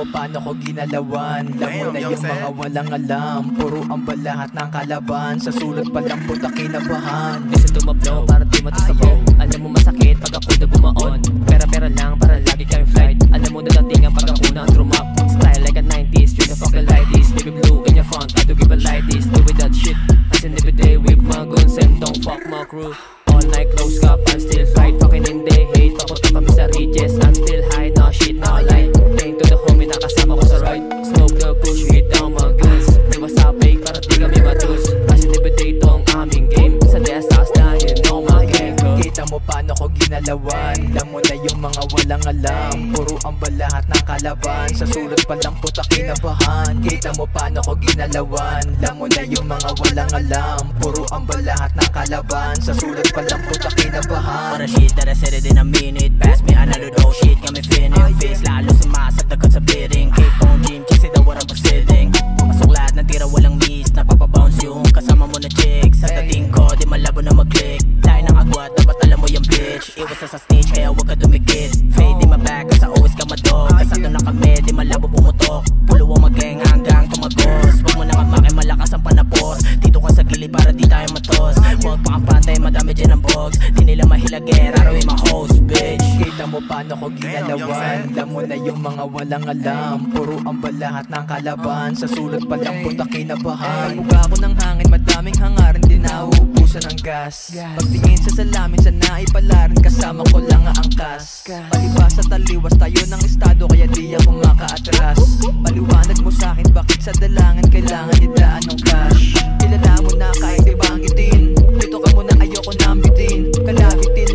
Paano ko ginalawan? Lamon na yung mga walang alam. Puro ambal lahat ng kalaban. Sa sulot pa lang puta kinabahan. Listen to my flow, para di matasabaw. Alam mo masakit pag ako na bumaon. Pera-pera lang para lagi kami flight. Alam mo dadating ang pag ako na drumap. Style like a 90s, you the fucking like this. Baby blue in your front, I do give a like this. Do with that shit, as in every day with my guns and don't fuck my crew. All night close cup, I'm still flight. Fucking in the hate, papunta kami sa ridges. I'm still high, no shit, no light. Thank to the homie, nakasama ko sa ride. Smoke the push, hit down my guns. Di ba sa fake, para di kami matus. As in every day, ito ang aming game. Sa desas na you know my gang. Kita mo paano ko ginalawan? Lamon na yung mga walang alam. Puro ambal lahat ng kalaban. Sa sulot pa lang puta kinabahan. Kita mo paano ko ginalawan? Lamon na yung mga walang alam. Puro ambal lahat ng kalaban. Sa sulot pa lang puta kinabahan. Para shit that I said it in a minute. Pass me another dough shit, got me feeling face. Lalo sumasat agad sa bidding. Keep on gym, kasi daw what I'm proceeding. Pasok lahat ng tira walang miss. Napapabounce yung kasama mo na chick. Sa dating ko, di malabo na mag-click. Tayo ng agwat, dapat alam mo yung bitch. Iwas sa stage, kaya wag ka dumikit. Fade in my back, kasi always ka madog. Kasado na kami, di malabo pumutok. Pulo ang mag-gang hanggang tumagos. Wag mo na kamaki, malakas ang panapos. Dito ka sa gilid para di tayo matos. Huwag pa kang pantay, madami dyan ang box. Di nila mahilagera, arawin my host, bitch. Kita mo paano ko ginalawan? Lamon na yung mga walang alam. Puro ambal lahat ng kalaban. Sa sulot pa lang puta kinabahan. Mukha ko ng hangin, madaming hangarin. Di nauubusan ng gas. Pagtingin sa salamin, sana ipalarin. Kasama ko lang ang angkas. Palibas at taliwas tayo ng estado, kaya di ako makaatras. Paliwanag mo sa akin, bakit sa dalangan kailangan idaan ng cash? Kilala mo na kahit ibanggitin. Dito ka muna, ayoko nang bitin. Kalabitin,